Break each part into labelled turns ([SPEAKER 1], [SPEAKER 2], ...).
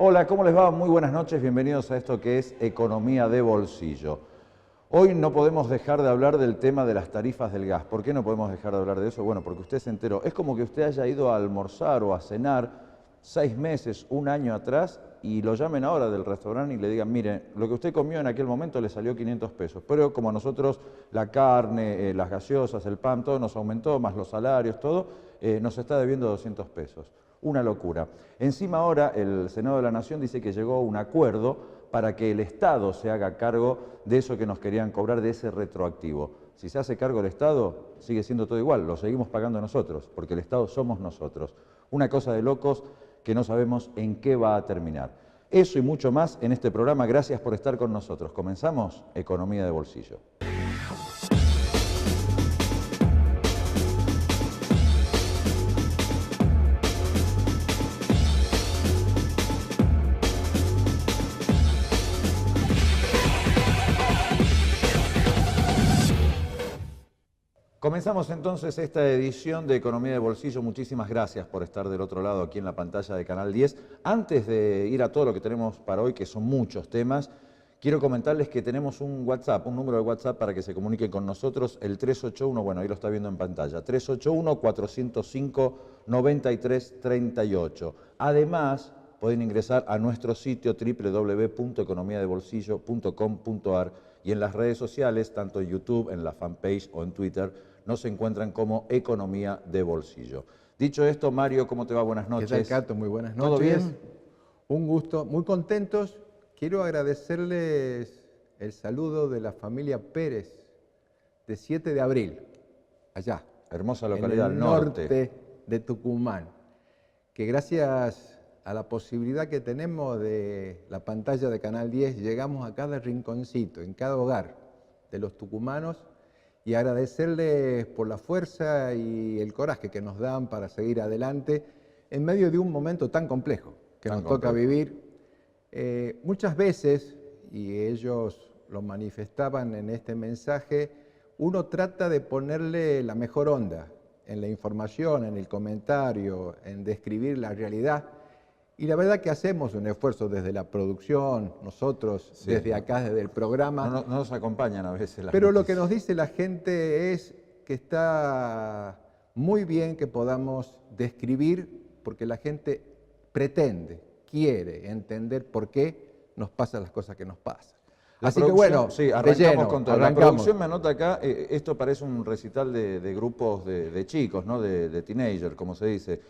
[SPEAKER 1] Hola, ¿cómo les va? Muy buenas noches, bienvenidos a esto que es Economía de Bolsillo. Hoy no podemos dejar de hablar del tema de las tarifas del gas. ¿Por qué no podemos dejar de hablar de eso? Bueno, porque usted se enteró. Es como que usted haya ido a almorzar o a cenar 6 meses, un año atrás y lo llamen ahora del restaurante y le digan, mire, lo que usted comió en aquel momento le salió 500 pesos, pero como a nosotros la carne, las gaseosas, el pan, todo nos aumentó, más los salarios, todo, nos está debiendo 200 pesos. Una locura. Encima ahora el Senado de la Nación dice que llegó a un acuerdo para que el Estado se haga cargo de eso que nos querían cobrar, de ese retroactivo. Si se hace cargo el Estado, sigue siendo todo igual, lo seguimos pagando nosotros, porque el Estado somos nosotros. Una cosa de locos que no sabemos en qué va a terminar. Eso y mucho más en este programa. Gracias por estar con nosotros. Comenzamos Economía de Bolsillo. Comenzamos entonces esta edición de Economía de Bolsillo. Muchísimas gracias por estar del otro lado aquí en la pantalla de Canal 10. Antes de ir a todo lo que tenemos para hoy, que son muchos temas, quiero comentarles que tenemos un WhatsApp, un número de WhatsApp para que se comuniquen con nosotros, el 381, bueno, ahí lo está viendo en pantalla, 381-405-9338. Además, pueden ingresar a nuestro sitio www.economiadebolsillo.com.ar y en las redes sociales, tanto en YouTube, en la fanpage o en Twitter, nos encuentran como Economía de Bolsillo. Dicho esto, Mario, ¿cómo te va? Buenas noches.
[SPEAKER 2] ¿Qué tal, Cato? Muy buenas noches.
[SPEAKER 1] ¿Todo bien?
[SPEAKER 2] Un gusto, muy contentos. Quiero agradecerles el saludo de la familia Pérez de 7 de abril, allá.
[SPEAKER 1] Hermosa localidad
[SPEAKER 2] en el
[SPEAKER 1] al norte
[SPEAKER 2] de Tucumán, que gracias a la posibilidad que tenemos de la pantalla de Canal 10, llegamos a cada rinconcito, en cada hogar de los tucumanos, y agradecerles por la fuerza y el coraje que nos dan para seguir adelante en medio de un momento tan complejo que nos toca vivir. Muchas veces, y ellos lo manifestaban en este mensaje, uno trata de ponerle la mejor onda en la información, en el comentario, en describir la realidad. Y la verdad que hacemos un esfuerzo desde la producción, nosotros, sí, desde acá, desde el programa.
[SPEAKER 1] No nos acompañan a veces las
[SPEAKER 2] Pero
[SPEAKER 1] noticias.
[SPEAKER 2] Lo que nos dice la gente es que está muy bien que podamos describir, porque la gente pretende, quiere entender por qué nos pasan las cosas que nos pasan.
[SPEAKER 1] Así que bueno, sí, arrancamos con todo.
[SPEAKER 2] Arrancamos.
[SPEAKER 1] La producción me anota acá, esto parece un recital de grupos de chicos, ¿no? De teenagers, como se dice.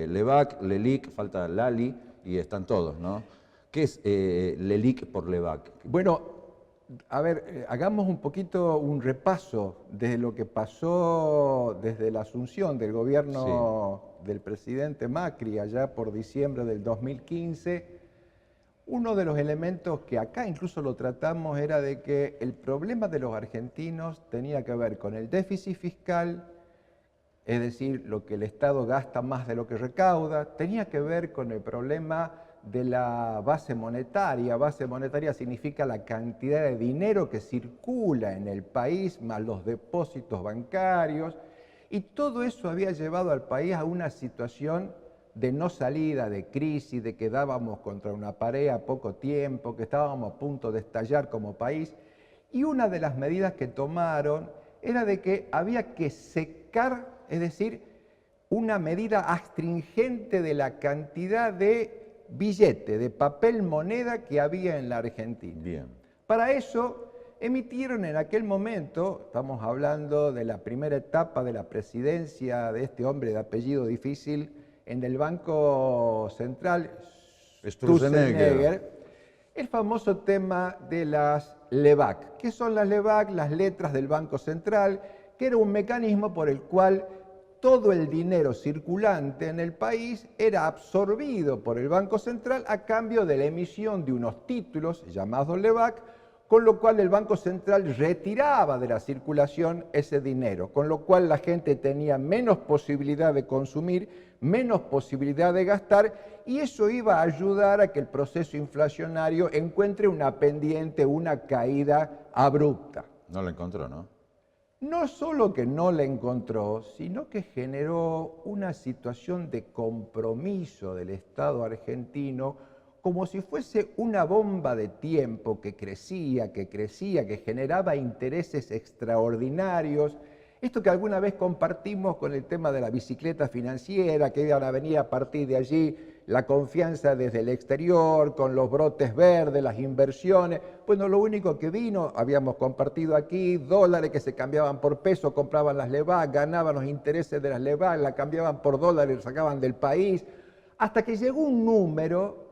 [SPEAKER 1] Levac, Lelic, falta Lali y están todos, ¿no? ¿Qué es Lelic por Levac?
[SPEAKER 2] Bueno, a ver, hagamos un poquito un repaso de lo que pasó desde la asunción del gobierno del presidente Macri allá por diciembre del 2015. Uno de los elementos que acá incluso lo tratamos era de que el problema de los argentinos tenía que ver con el déficit fiscal, es decir, lo que el Estado gasta más de lo que recauda, tenía que ver con el problema de la base monetaria. Base monetaria significa la cantidad de dinero que circula en el país, más los depósitos bancarios, y todo eso había llevado al país a una situación de no salida, de crisis, de que dábamos contra una pared a poco tiempo, que estábamos a punto de estallar como país. Y una de las medidas que tomaron era de que había que secar, es decir, una medida astringente de la cantidad de billete, de papel moneda que había en la Argentina.
[SPEAKER 1] Bien.
[SPEAKER 2] Para eso emitieron en aquel momento, estamos hablando de la primera etapa de la presidencia de este hombre de apellido difícil, en el Banco Central, Sturzenegger, el famoso tema de las LEVAC. ¿Qué son las LEVAC? Las letras del Banco Central, que era un mecanismo por el cual todo el dinero circulante en el país era absorbido por el Banco Central a cambio de la emisión de unos títulos llamados LEVAC, con lo cual el Banco Central retiraba de la circulación ese dinero, con lo cual la gente tenía menos posibilidad de consumir, menos posibilidad de gastar, y eso iba a ayudar a que el proceso inflacionario encuentre una pendiente, una caída abrupta.
[SPEAKER 1] No lo encontró, ¿no?
[SPEAKER 2] No solo que no la encontró, sino que generó una situación de compromiso del Estado argentino como si fuese una bomba de tiempo que crecía, que generaba intereses extraordinarios. Esto que alguna vez compartimos con el tema de la bicicleta financiera, que iban a venir a partir de allí la confianza desde el exterior, con los brotes verdes, las inversiones. Bueno, lo único que vino, habíamos compartido aquí, dólares que se cambiaban por pesos, compraban las LEBAC, ganaban los intereses de las LEBAC, la cambiaban por dólares, sacaban del país, hasta que llegó un número.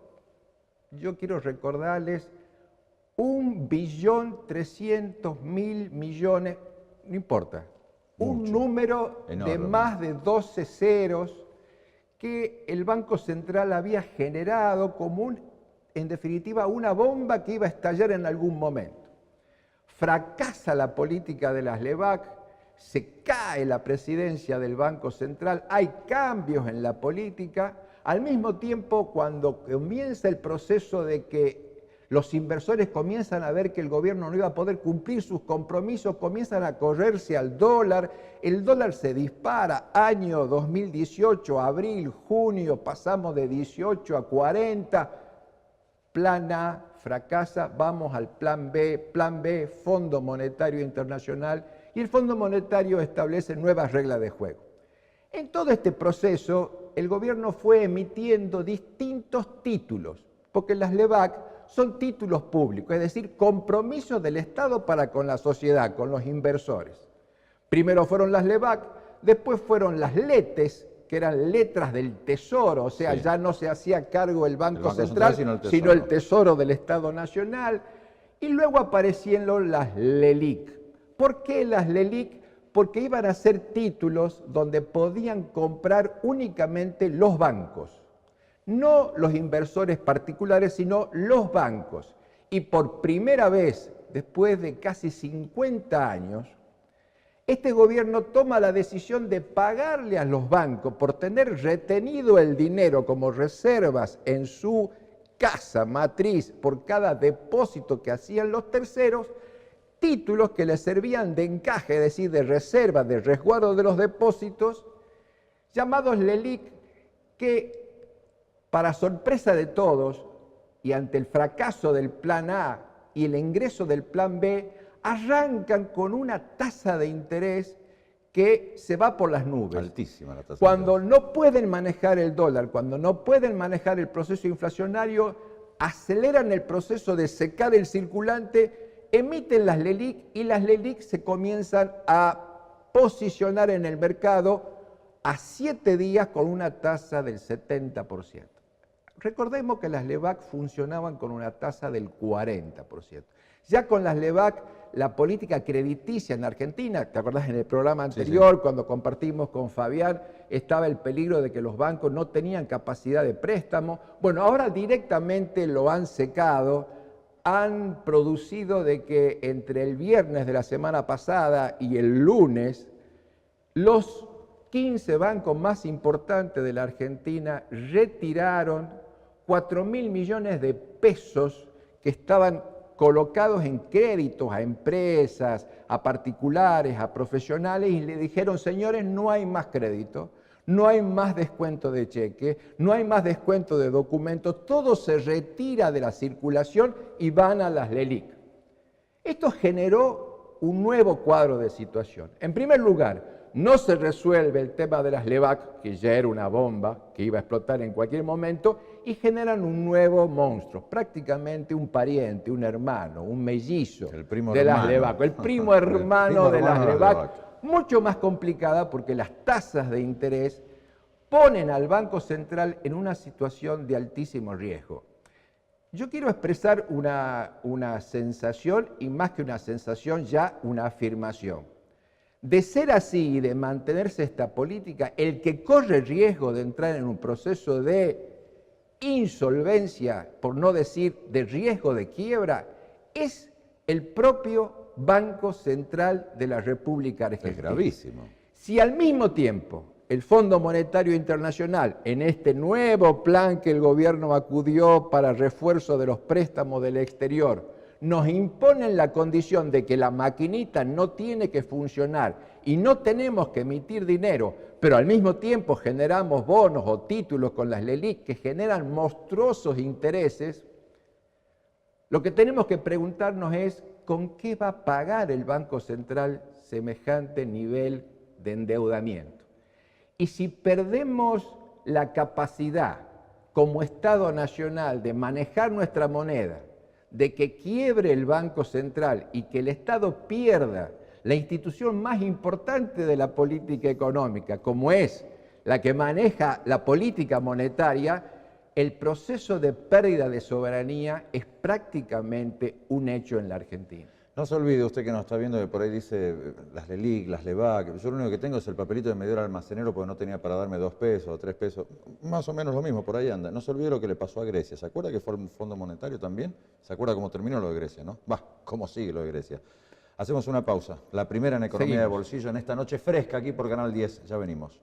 [SPEAKER 2] Yo quiero recordarles 1.300.000.000.000, no importa, un número enorme, de más de 12 ceros que el Banco Central había generado como, en definitiva, una bomba que iba a estallar en algún momento. Fracasa la política de las LEBAC, se cae la presidencia del Banco Central, hay cambios en la política. Al mismo tiempo, cuando comienza el proceso de que los inversores comienzan a ver que el gobierno no iba a poder cumplir sus compromisos, comienzan a correrse al dólar, el dólar se dispara, año 2018, abril, junio, pasamos de 18 a 40, plan A fracasa, vamos al plan B, Fondo Monetario Internacional, y el Fondo Monetario establece nuevas reglas de juego. En todo este proceso, el gobierno fue emitiendo distintos títulos, porque las LEBAC son títulos públicos, es decir, compromisos del Estado para con la sociedad, con los inversores. Primero fueron las LEBAC, después fueron las LETES, que eran letras del Tesoro, o sea, ya no se hacía cargo el Banco Central, sino el Tesoro del Estado Nacional, y luego aparecieron las LELIC. ¿Por qué las LELIC? Porque iban a ser títulos donde podían comprar únicamente los bancos, no los inversores particulares, sino los bancos. Y por primera vez, después de casi 50 años, este gobierno toma la decisión de pagarle a los bancos por tener retenido el dinero como reservas en su casa matriz por cada depósito que hacían los terceros, títulos que les servían de encaje, es decir, de reserva, de resguardo de los depósitos, llamados LELIC, que para sorpresa de todos y ante el fracaso del plan A y el ingreso del plan B, arrancan con una tasa de interés que se va por las nubes.
[SPEAKER 1] Altísima la tasa.
[SPEAKER 2] Cuando no pueden manejar el dólar, cuando no pueden manejar el proceso inflacionario, aceleran el proceso de secar el circulante, emiten las LELIC y las LELIC se comienzan a posicionar en el mercado a 7 días con una tasa del 70%. Recordemos que las LEBAC funcionaban con una tasa del 40%. Ya con las LEBAC, la política crediticia en Argentina, ¿te acordás en el programa anterior, cuando compartimos con Fabián, estaba el peligro de que los bancos no tenían capacidad de préstamo? Bueno, ahora directamente lo han secado, han producido de que entre el viernes de la semana pasada y el lunes, los 15 bancos más importantes de la Argentina retiraron 4.000 millones de pesos que estaban colocados en créditos a empresas, a particulares, a profesionales, y le dijeron, señores, no hay más crédito, no hay más descuento de cheque, no hay más descuento de documentos, todo se retira de la circulación y van a las LELIC. Esto generó un nuevo cuadro de situación. En primer lugar, no se resuelve el tema de las LEBAC, que ya era una bomba que iba a explotar en cualquier momento, y generan un nuevo monstruo, prácticamente un pariente, un hermano, un mellizo de las LEBAC, el primo hermano de las LEBAC, mucho más complicada porque las tasas de interés ponen al Banco Central en una situación de altísimo riesgo. Yo quiero expresar una sensación, y más que una sensación, ya una afirmación. De ser así y de mantenerse esta política, el que corre riesgo de entrar en un proceso de insolvencia, por no decir de riesgo de quiebra, es el propio Banco Central de la República Argentina.
[SPEAKER 1] Es gravísimo.
[SPEAKER 2] Si al mismo tiempo el Fondo Monetario Internacional, en este nuevo plan que el gobierno acudió para refuerzo de los préstamos del exterior, nos imponen la condición de que la maquinita no tiene que funcionar y no tenemos que emitir dinero, pero al mismo tiempo generamos bonos o títulos con las LELIQ que generan monstruosos intereses, lo que tenemos que preguntarnos es ¿con qué va a pagar el Banco Central semejante nivel de endeudamiento? Y si perdemos la capacidad como Estado Nacional de manejar nuestra moneda, de que quiebre el Banco Central y que el Estado pierda la institución más importante de la política económica, como es la que maneja la política monetaria, el proceso de pérdida de soberanía es prácticamente un hecho en la Argentina.
[SPEAKER 1] No se olvide usted que nos está viendo que por ahí dice las LELIQ, las LEVAC. Yo lo único que tengo es el papelito que me dio el almacenero porque no tenía para darme 2 pesos o 3 pesos. Más o menos lo mismo, por ahí anda. No se olvide lo que le pasó a Grecia. ¿Se acuerda que fue un fondo monetario también? ¿Se acuerda cómo terminó lo de Grecia, no? ¿Cómo sigue lo de Grecia? Hacemos una pausa. La primera en Economía de Bolsillo en esta noche fresca aquí por Canal 10. Ya venimos.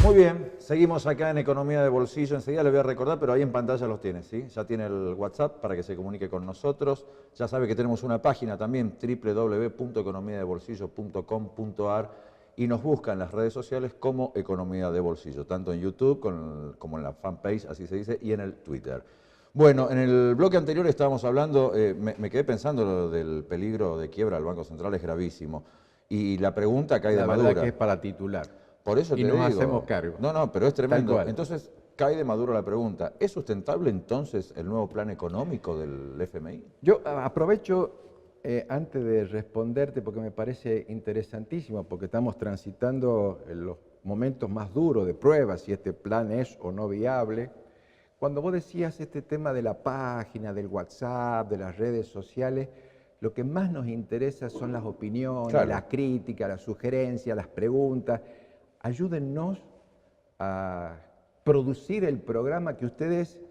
[SPEAKER 1] Muy bien, seguimos acá en Economía de Bolsillo. Enseguida le voy a recordar, pero ahí en pantalla los tiene, ¿sí? Ya tiene el WhatsApp para que se comunique con nosotros. Ya sabe que tenemos una página también, www.economiadebolsillo.com.ar, y nos busca en las redes sociales como Economía de Bolsillo, tanto en YouTube como en la fanpage, así se dice, y en el Twitter. Bueno, en el bloque anterior estábamos hablando, me quedé pensando lo del peligro de quiebra del Banco Central es gravísimo. Y la pregunta cae de madura.
[SPEAKER 2] La verdad que es para titular.
[SPEAKER 1] Por eso te digo.
[SPEAKER 2] Y nos hacemos cargo.
[SPEAKER 1] No, pero es tremendo. Entonces, cae de maduro la pregunta. ¿Es sustentable entonces el nuevo plan económico del FMI?
[SPEAKER 2] Yo aprovecho, antes de responderte, porque me parece interesantísimo, porque estamos transitando los momentos más duros de prueba, si este plan es o no viable. Cuando vos decías este tema de la página, del WhatsApp, de las redes sociales, lo que más nos interesa son las opiniones, claro, las críticas, las sugerencias, las preguntas. Ayúdennos a producir el programa que ustedes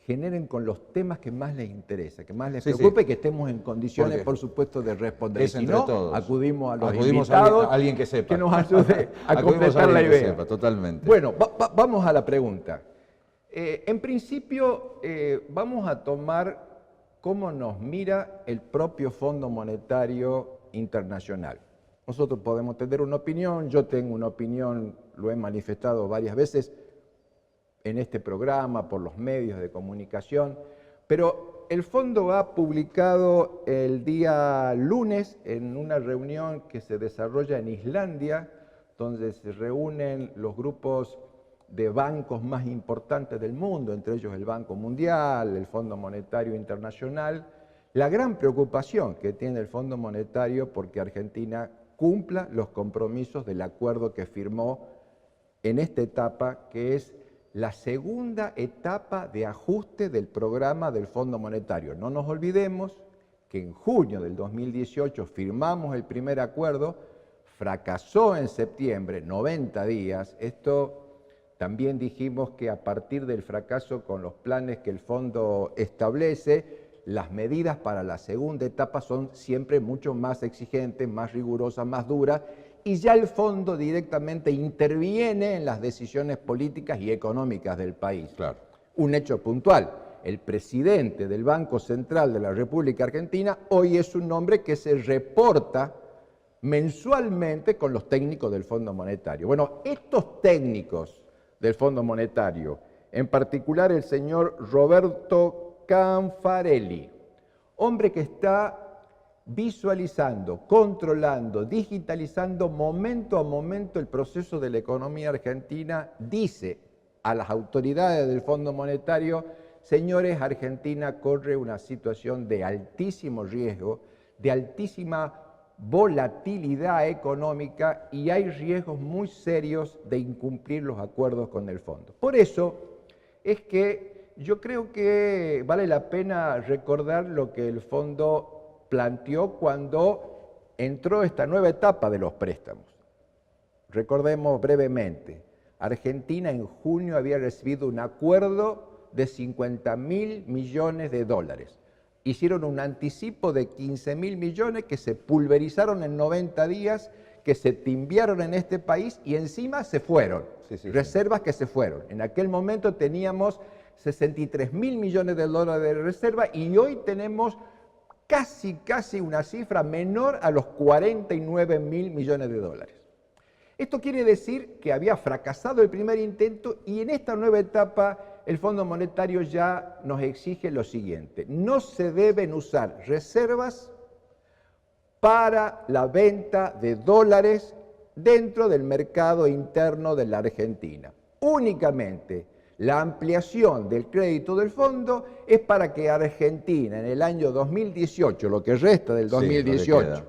[SPEAKER 2] generen con los temas que más les interesa, que más les preocupe, y que estemos en condiciones, por supuesto, de responder.
[SPEAKER 1] Es entre todos.
[SPEAKER 2] Acudimos a los invitados,
[SPEAKER 1] a alguien que sepa,
[SPEAKER 2] que nos ayude a completar la idea.
[SPEAKER 1] Sepa, totalmente.
[SPEAKER 2] Bueno, vamos a la pregunta. En principio, vamos a tomar cómo nos mira el propio Fondo Monetario Internacional. Nosotros podemos tener una opinión, yo tengo una opinión, lo he manifestado varias veces en este programa, por los medios de comunicación, pero el fondo ha publicado el día lunes en una reunión que se desarrolla en Islandia, donde se reúnen los grupos de bancos más importantes del mundo, entre ellos el Banco Mundial, el Fondo Monetario Internacional, la gran preocupación que tiene el Fondo Monetario porque Argentina cumpla los compromisos del acuerdo que firmó en esta etapa, que es la segunda etapa de ajuste del programa del Fondo Monetario. No nos olvidemos que en junio del 2018 firmamos el primer acuerdo, fracasó en septiembre, 90 días. Esto también dijimos que a partir del fracaso con los planes que el fondo establece, las medidas para la segunda etapa son siempre mucho más exigentes, más rigurosas, más duras, y ya el fondo directamente interviene en las decisiones políticas y económicas del país.
[SPEAKER 1] Claro.
[SPEAKER 2] Un hecho puntual, el presidente del Banco Central de la República Argentina hoy es un hombre que se reporta mensualmente con los técnicos del Fondo Monetario. Bueno, estos técnicos del Fondo Monetario, en particular el señor Roberto Canfarelli, hombre que está visualizando, controlando, digitalizando momento a momento el proceso de la economía argentina, dice a las autoridades del Fondo Monetario: señores, Argentina corre una situación de altísimo riesgo, de altísima volatilidad económica y hay riesgos muy serios de incumplir los acuerdos con el fondo. Por eso es que yo creo que vale la pena recordar lo que el fondo planteó cuando entró esta nueva etapa de los préstamos. Recordemos brevemente, Argentina en junio había recibido un acuerdo de 50.000 millones de dólares. Hicieron un anticipo de 15.000 millones que se pulverizaron en 90 días, que se timbiaron en este país y encima se fueron. Reservas que se fueron. En aquel momento teníamos 63.000 millones de dólares de reserva y hoy tenemos casi una cifra menor a los 49.000 millones de dólares. Esto quiere decir que había fracasado el primer intento y en esta nueva etapa el Fondo Monetario ya nos exige lo siguiente: no se deben usar reservas para la venta de dólares dentro del mercado interno de la Argentina. Únicamente la ampliación del crédito del fondo es para que Argentina en el año 2018, lo que resta del 2018,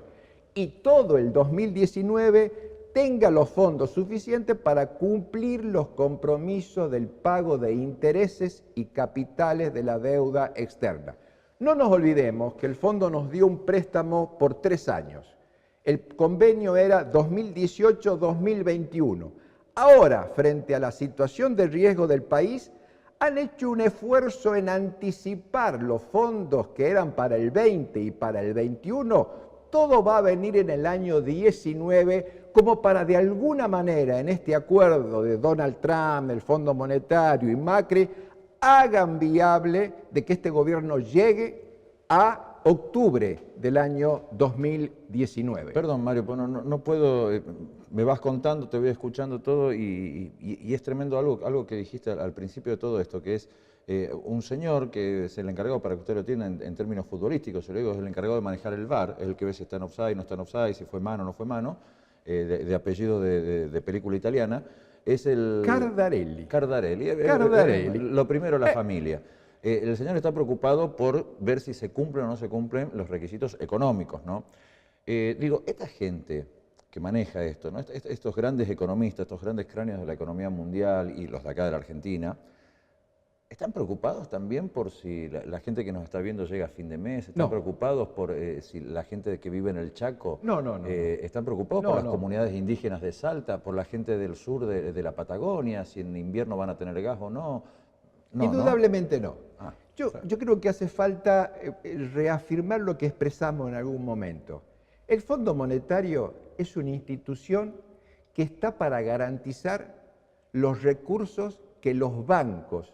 [SPEAKER 2] y todo el 2019 tenga los fondos suficientes para cumplir los compromisos del pago de intereses y capitales de la deuda externa. No nos olvidemos que el fondo nos dio un préstamo por 3 años. El convenio era 2018-2021. Ahora, frente a la situación de riesgo del país, han hecho un esfuerzo en anticipar los fondos que eran para el 20 y para el 21. Todo va a venir en el año 19 como para de alguna manera en este acuerdo de Donald Trump, el Fondo Monetario y Macri, hagan viable de que este gobierno llegue a octubre del año 2019.
[SPEAKER 1] Perdón, Mario, no puedo, me vas contando, te voy escuchando todo y es tremendo algo que dijiste al principio de todo esto, que es un señor que es el encargado, para que usted lo tenga en términos futbolísticos, yo le digo, es el encargado de manejar el VAR, es el que ve si está en offside, no está en offside, si fue mano o no fue mano, de apellido de película italiana, es el...
[SPEAKER 2] Cardarelli.
[SPEAKER 1] Cardarelli. Lo primero, la familia. El señor está preocupado por ver si se cumplen o no se cumplen los requisitos económicos, ¿no? Digo, esta gente que maneja esto, ¿no? Estos grandes economistas, estos grandes cráneos de la economía mundial y los de acá de la Argentina, ¿están preocupados también por si la gente que nos está viendo llega a fin de mes? ¿Están preocupados por si la gente que vive en el Chaco?
[SPEAKER 2] No.
[SPEAKER 1] ¿Están preocupados por las comunidades indígenas de Salta, por la gente del sur de la Patagonia, si en invierno van a tener gas o no?
[SPEAKER 2] Indudablemente no. Yo creo que hace falta reafirmar lo que expresamos en algún momento. El Fondo Monetario es una institución que está para garantizar los recursos que los bancos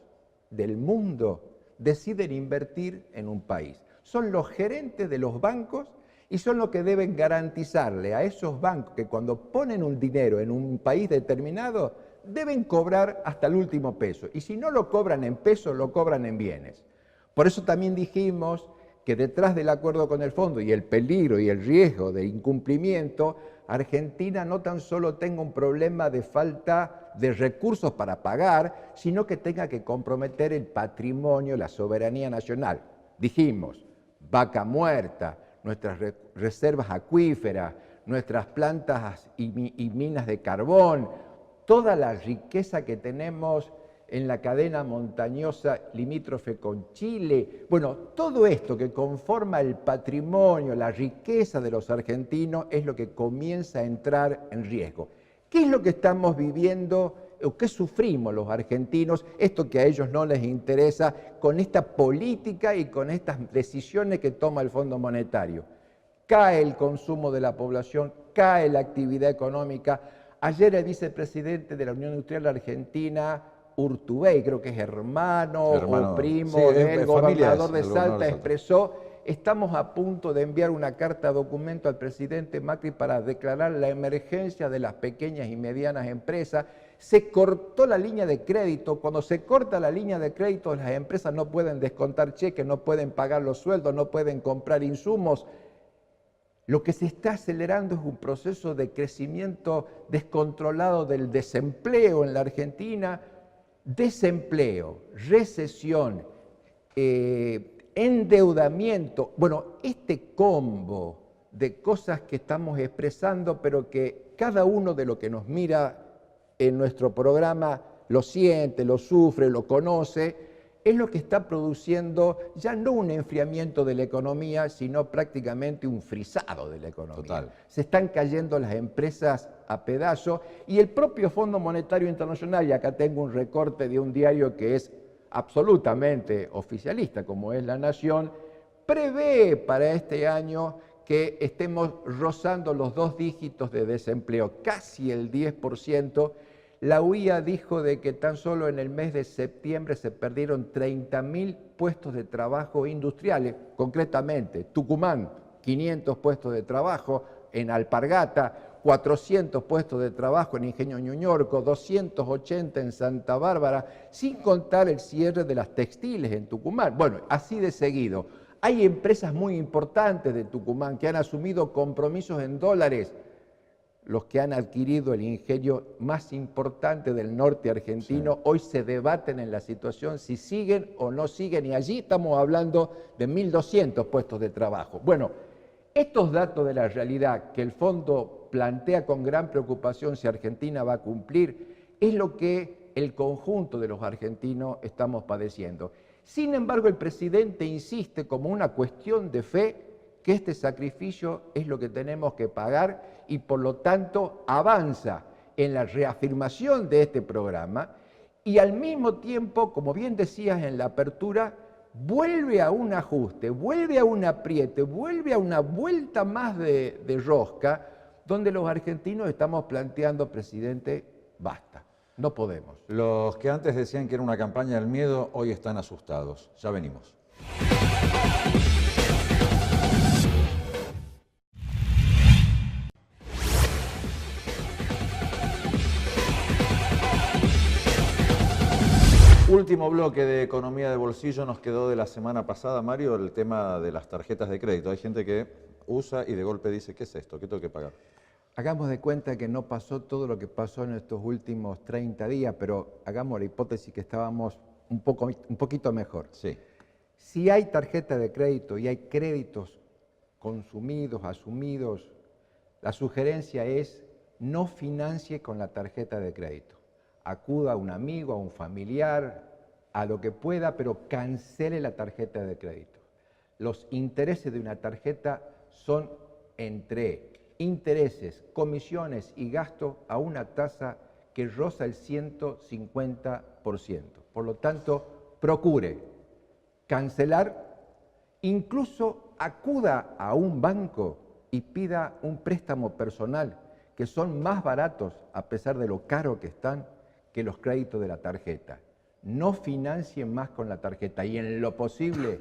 [SPEAKER 2] del mundo deciden invertir en un país. Son los gerentes de los bancos y son los que deben garantizarle a esos bancos que cuando ponen un dinero en un país determinado deben cobrar hasta el último peso. Y si no lo cobran en pesos, lo cobran en bienes. Por eso también dijimos que detrás del acuerdo con el fondo y el peligro y el riesgo de incumplimiento, Argentina no tan solo tenga un problema de falta de recursos para pagar, sino que tenga que comprometer el patrimonio, la soberanía nacional. Dijimos, vaca muerta, nuestras reservas acuíferas, nuestras plantas y minas de carbón, toda la riqueza que tenemos en la cadena montañosa limítrofe con Chile. Bueno, todo esto que conforma el patrimonio, la riqueza de los argentinos es lo que comienza a entrar en riesgo. ¿Qué es lo que estamos viviendo o qué sufrimos los argentinos? Esto que a ellos no les interesa con esta política y con estas decisiones que toma el Fondo Monetario. Cae el consumo de la población, cae la actividad económica. Ayer el vicepresidente de la Unión Industrial Argentina, Urtubey, creo que es hermano o primo del gobernador de Salta, expresó: estamos a punto de enviar una carta documento al presidente Macri para declarar la emergencia de las pequeñas y medianas empresas. Se cortó la línea de crédito. Cuando se corta la línea de crédito, las empresas no pueden descontar cheques, no pueden pagar los sueldos, no pueden comprar insumos. Lo que se está acelerando es un proceso de crecimiento descontrolado del desempleo en la Argentina. Desempleo, recesión, endeudamiento. Bueno, este combo de cosas que estamos expresando, pero que cada uno de los que nos mira en nuestro programa lo siente, lo sufre, lo conoce, es lo que está produciendo ya no un enfriamiento de la economía, sino prácticamente un frisado de la economía.
[SPEAKER 1] Total.
[SPEAKER 2] Se están cayendo las empresas a pedazos y el propio Fondo Monetario Internacional, y acá tengo un recorte de un diario que es absolutamente oficialista, como es La Nación, prevé para este año que estemos rozando los 2 dígitos de desempleo, casi el 10%. La UIA dijo de que tan solo en el mes de septiembre se perdieron 30.000 puestos de trabajo industriales, concretamente Tucumán, 500 puestos de trabajo, en Alpargata, 400 puestos de trabajo en Ingenio Ñuñorco, 280 en Santa Bárbara, sin contar el cierre de las textiles en Tucumán. Bueno, así de seguido. Hay empresas muy importantes de Tucumán que han asumido compromisos en dólares, los que han adquirido el ingenio más importante del norte argentino. Sí. Hoy se debaten en la situación si siguen o no siguen, y allí estamos hablando de 1.200 puestos de trabajo. Bueno, estos datos de la realidad que el fondo plantea con gran preocupación si Argentina va a cumplir, es lo que el conjunto de los argentinos estamos padeciendo. Sin embargo, el presidente insiste como una cuestión de fe que este sacrificio es lo que tenemos que pagar y por lo tanto avanza en la reafirmación de este programa y al mismo tiempo, como bien decías en la apertura, vuelve a un ajuste, vuelve a un apriete, vuelve a una vuelta más de rosca, donde los argentinos estamos planteando, presidente, basta, no podemos.
[SPEAKER 1] Los que antes decían que era una campaña del miedo, hoy están asustados. Ya venimos. Último bloque de Economía de Bolsillo nos quedó de la semana pasada, Mario, el tema de las tarjetas de crédito. Hay gente que usa y de golpe dice, ¿qué es esto? ¿Qué tengo que pagar?
[SPEAKER 2] Hagamos de cuenta que no pasó todo lo que pasó en estos últimos 30 días, pero hagamos la hipótesis que estábamos un poquito mejor.
[SPEAKER 1] Sí.
[SPEAKER 2] Si hay tarjeta de crédito y hay créditos consumidos, asumidos, la sugerencia es no financie con la tarjeta de crédito. Acuda a un amigo, a un familiar, a lo que pueda, pero cancele la tarjeta de crédito. Los intereses de una tarjeta son entre intereses, comisiones y gastos a una tasa que roza el 150%. Por lo tanto, procure cancelar, incluso acuda a un banco y pida un préstamo personal, que son más baratos, a pesar de lo caro que están, que los créditos de la tarjeta. No financien más con la tarjeta y en lo posible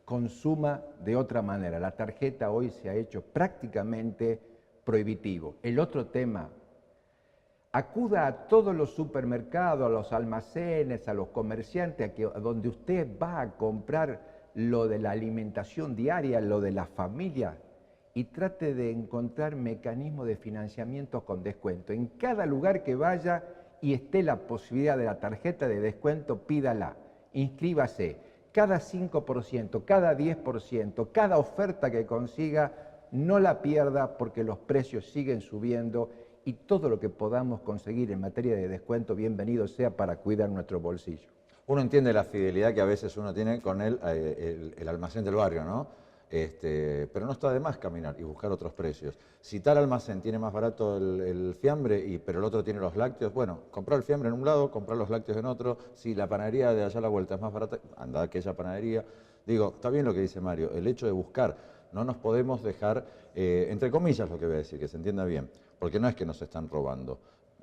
[SPEAKER 2] consuma de otra manera. La tarjeta hoy se ha hecho prácticamente prohibitivo. El otro tema, acuda a todos los supermercados, a los almacenes, a los comerciantes, a donde usted va a comprar lo de la alimentación diaria, lo de la familia, y trate de encontrar mecanismos de financiamiento con descuento. En cada lugar que vaya y esté la posibilidad de la tarjeta de descuento, pídala, inscríbase. Cada 5%, cada 10%, cada oferta que consiga, no la pierda porque los precios siguen subiendo y todo lo que podamos conseguir en materia de descuento, bienvenido sea para cuidar nuestro bolsillo.
[SPEAKER 1] Uno entiende la fidelidad que a veces uno tiene con el almacén del barrio, ¿no? Pero no está de más caminar y buscar otros precios. Si tal almacén tiene más barato el fiambre, pero el otro tiene los lácteos, bueno, comprar el fiambre en un lado, comprar los lácteos en otro. Si la panadería de allá a la vuelta es más barata, anda a aquella panadería. Digo, está bien lo que dice Mario, el hecho de buscar, no nos podemos dejar, entre comillas lo que voy a decir, que se entienda bien, porque no es que nos están robando.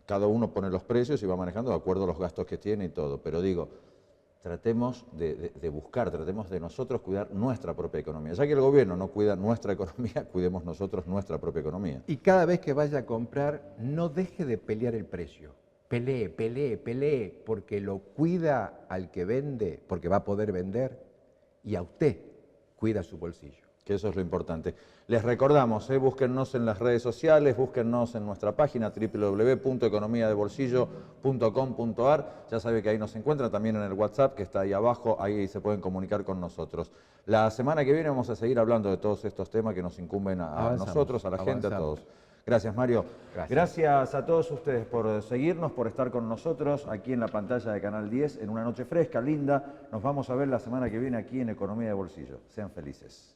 [SPEAKER 1] Cada uno pone los precios y va manejando de acuerdo a los gastos que tiene y todo, pero digo, tratemos de buscar, tratemos de nosotros cuidar nuestra propia economía. Ya que el gobierno no cuida nuestra economía, cuidemos nosotros nuestra propia economía.
[SPEAKER 2] Y cada vez que vaya a comprar, no deje de pelear el precio. Pelee, pelee, pelee, porque lo cuida al que vende, porque va a poder vender, y a usted cuida su bolsillo.
[SPEAKER 1] Que eso es lo importante. Les recordamos, búsquennos en las redes sociales, búsquennos en nuestra página www.economiadebolsillo.com.ar. Ya sabe que ahí nos encuentran, también en el WhatsApp que está ahí abajo, ahí se pueden comunicar con nosotros. La semana que viene vamos a seguir hablando de todos estos temas que nos incumben a nosotros, a la gente, a todos. Gracias, Mario. Gracias a todos ustedes por seguirnos, por estar con nosotros aquí en la pantalla de Canal 10 en una noche fresca, linda. Nos vamos a ver la semana que viene aquí en Economía de Bolsillo. Sean felices.